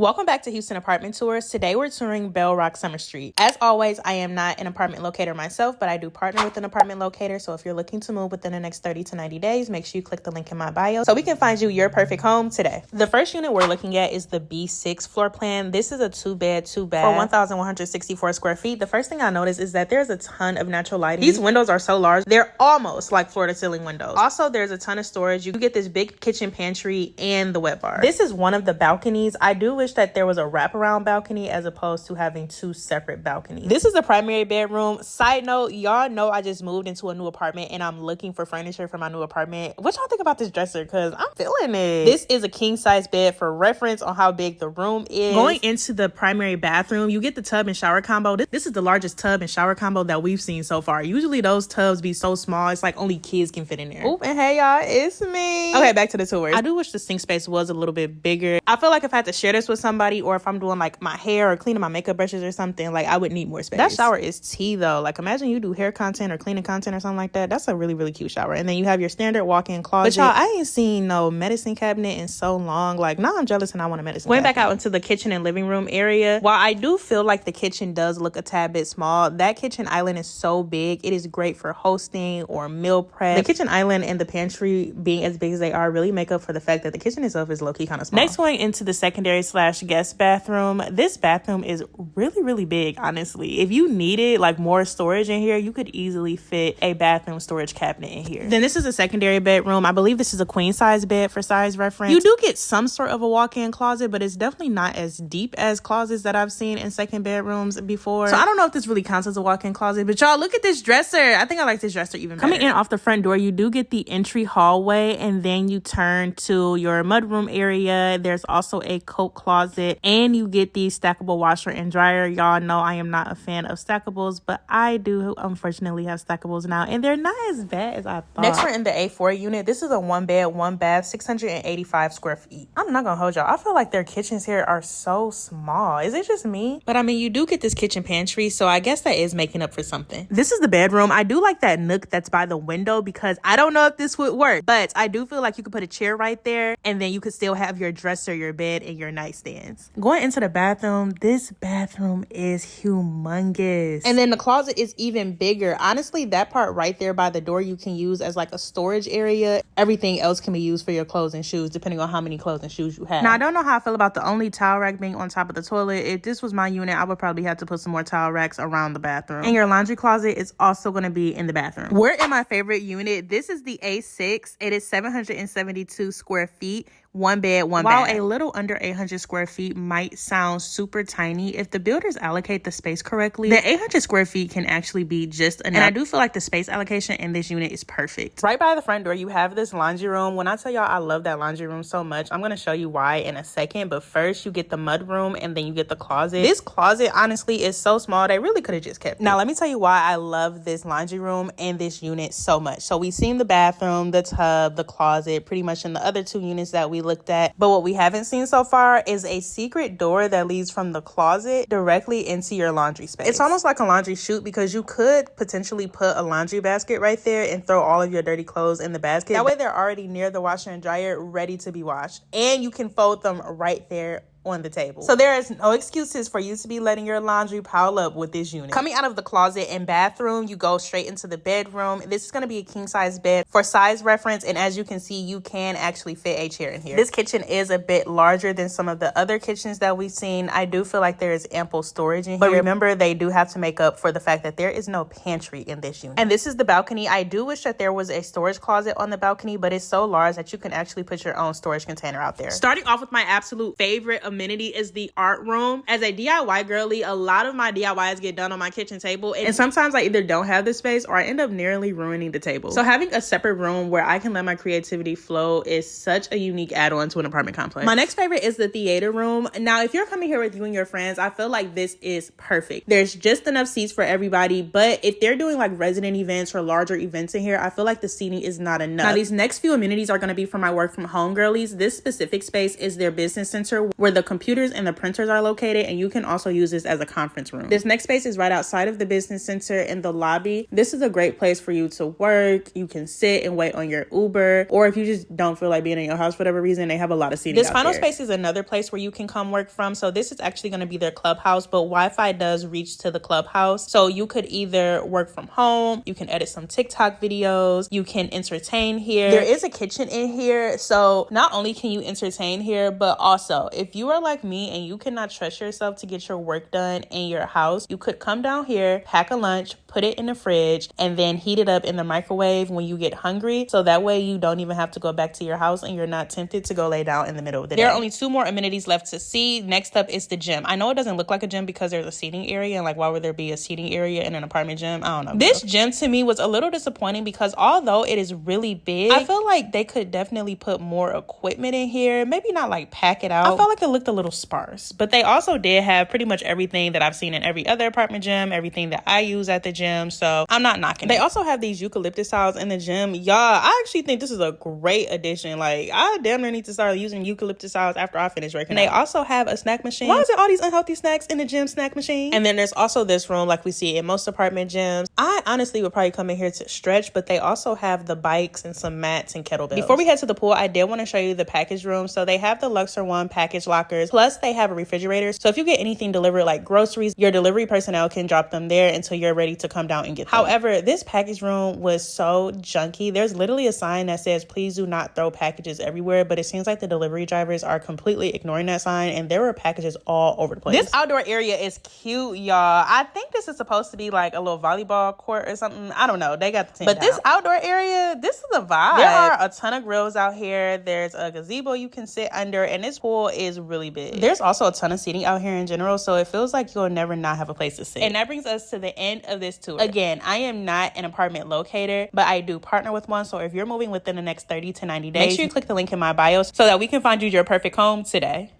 Welcome back to Houston Apartment Tours. Today we're touring Bellrock Summer Street. As always, I am not an apartment locator myself, but I do partner with an apartment locator. So if you're looking to move within the next 30 to 90 days, make sure you click the link in my bio so we can find you your perfect home today. The first unit we're looking at is the B6 floor plan. This is a 2-bed, 2-bath for 1,164 square feet. The first thing I noticed is that there's a ton of natural lighting. These windows are so large, they're almost like floor to ceiling windows. Also, there's a ton of storage. You get this big kitchen pantry and the wet bar. This is one of the balconies. I do wish that there was a wraparound balcony as opposed to having two separate balconies. This is the primary bedroom. Side note, y'all know I just moved into a new apartment and I'm looking for furniture for my new apartment. What y'all think about this dresser? Because I'm feeling it. This is a king size bed for reference on how big the room is. Going into the primary bathroom, you get the tub and shower combo. This is the largest tub and shower combo that we've seen so far. Usually those tubs be so small, it's like only kids can fit in there. Oop, and hey y'all, it's me. Okay, back to the tour. I do wish the sink space was a little bit bigger. I feel like if I had to share this with somebody, or if I'm doing like my hair or cleaning my makeup brushes or something, like I would need more space. That shower is tea though. Like imagine you do hair content or cleaning content or something like that. That's a really, really cute shower. And then you have your standard walk-in closet. But y'all, I ain't seen no medicine cabinet in so long. Like now I'm jealous and I want a medicine cabinet. Going back out into the kitchen and living room area, while I do feel like the kitchen does look a tad bit small, that kitchen island is so big. It is great for hosting or meal prep. The kitchen island and the pantry being as big as they are really make up for the fact that the kitchen itself is low-key kind of small. Next, going into the secondary / guest bathroom. This bathroom is really, really big, honestly. If you needed like more storage in here, you could easily fit a bathroom storage cabinet in here. Then this is a secondary bedroom. I believe this is a queen size bed for size reference. You do get some sort of a walk-in closet, but it's definitely not as deep as closets that I've seen in second bedrooms before. So I don't know if this really counts as a walk-in closet, but y'all look at this dresser. I think I like this dresser even better. Coming in off the front door, you do get the entry hallway, and then you turn to your mudroom area. There's also a coat closet, and you get the stackable washer and dryer. Y'all know I am not a fan of stackables, but I do unfortunately have stackables now, and they're not as bad as I thought. Next, we're in the A4 unit. This is a 1-bed, 1-bath, 685 square feet. I'm not gonna hold y'all. I feel like their kitchens here are so small. Is it just me? But I mean, you do get this kitchen pantry, so I guess that is making up for something. This is the bedroom. I do like that nook that's by the window because I don't know if this would work, but I do feel like you could put a chair right there, and then you could still have your dresser, your bed, and your nightstands. Going into the bathroom, this bathroom is humongous. And then the closet is even bigger. Honestly, that part right there by the door you can use as like a storage area. Everything else can be used for your clothes and shoes, depending on how many clothes and shoes you have. Now, I don't know how I feel about the only towel rack being on top of the toilet. If this was my unit, I would probably have to put some more towel racks around the bathroom. And your laundry closet is also going to be in the bathroom. We're in my favorite unit. This is the A6. It is 772 square feet. 1-bed, 1-bath. While a little under 800 square feet might sound super tiny, if the builders allocate the space correctly, the 800 square feet can actually be just enough. And I do feel like the space allocation in this unit is perfect. Right by the front door, you have this laundry room. When I tell y'all I love that laundry room so much, I'm going to show you why in a second. But first, you get the mud room and then you get the closet. This closet, honestly, is so small. They really could have just kept it. Now, let me tell you why I love this laundry room and this unit so much. So we've seen the bathroom, the tub, the closet, pretty much in the other two units that we looked at. But what we haven't seen so far is a secret door that leads from the closet directly into your laundry space. It's almost like a laundry chute because you could potentially put a laundry basket right there and throw all of your dirty clothes in the basket. That way they're already near the washer and dryer, ready to be washed. And you can fold them right there on the table. So there is no excuses for you to be letting your laundry pile up with this unit. Coming out of the closet and bathroom, you go straight into the bedroom. This is going to be a king size bed for size reference, and as you can see, you can actually fit a chair in here. This kitchen is a bit larger than some of the other kitchens that we've seen. I do feel like there is ample storage in here, but remember, they do have to make up for the fact that there is no pantry in this unit. And this is the balcony. I do wish that there was a storage closet on the balcony, but it's so large that you can actually put your own storage container out there. Starting off with my absolute favorite amenity is the art room. As a DIY girly, a lot of my DIYs get done on my kitchen table, and sometimes I either don't have the space or I end up nearly ruining the table. So having a separate room where I can let my creativity flow is such a unique add-on to an apartment complex. My next favorite is the theater room. Now, if you're coming here with you and your friends, I feel like this is perfect. There's just enough seats for everybody, but if they're doing like resident events or larger events in here, I feel like the seating is not enough. Now, these next few amenities are going to be for my work from home girlies. This specific space is their business center where the the computers and the printers are located, and you can also use this as a conference room. This next space is right outside of the business center in the lobby. This is a great place for you to work. You can sit and wait on your Uber, or if you just don't feel like being in your house for whatever reason, they have a lot of seating. This final space is another place where you can come work from. So this is actually going to be their clubhouse, but Wi-Fi does reach to the clubhouse. So you could either work from home, you can edit some TikTok videos, you can entertain here. There is a kitchen in here. So not only can you entertain here, but also if you are like me and you cannot trust yourself to get your work done in your house, you could come down here, pack a lunch, put it in the fridge, and then heat it up in the microwave when you get hungry. So that way you don't even have to go back to your house and you're not tempted to go lay down in the middle of the day. There are only 2 more amenities left to see. Next up is the gym. I know it doesn't look like a gym because there's a seating area, and like, why would there be a seating area in an apartment gym? I don't know. This gym to me was a little disappointing because although it is really big, I feel like they could definitely put more equipment in here. Maybe not like pack it out. I felt like it looked a little sparse, but they also did have pretty much everything that I've seen in every other apartment gym, everything that I use at the gym. So I'm not knocking it. They also have these eucalyptus tiles in the gym. Y'all, I actually think this is a great addition. Like, I damn near need to start using eucalyptus tiles after I finish working. And they also have a snack machine. Why is there all these unhealthy snacks in the gym snack machine? And then there's also this room like we see in most apartment gyms. I honestly would probably come in here to stretch, but they also have the bikes and some mats and kettlebells. Before we head to the pool, I did want to show you the package room. So they have the Luxor One package lockers, plus they have a refrigerator. So if you get anything delivered like groceries, your delivery personnel can drop them there until you're ready to come down and get them. However, this package room was so junky. There's literally a sign that says, please do not throw packages everywhere, but it seems like the delivery drivers are completely ignoring that sign, and there were packages all over the place. This outdoor area is cute, y'all. I think this is supposed to be like a little volleyball court or something. I don't know. They got the tent But this outdoor area, this is a vibe. There are a ton of grills out here. There's a gazebo you can sit under, and this pool is really big. There's also a ton of seating out here in general, so it feels like you'll never not have a place to sit. And that brings us to the end of this tour. Again, I am not an apartment locator, but I do partner with one. So if you're moving within the next 30 to 90 days, make sure you click the link in my bio so that we can find you your perfect home today.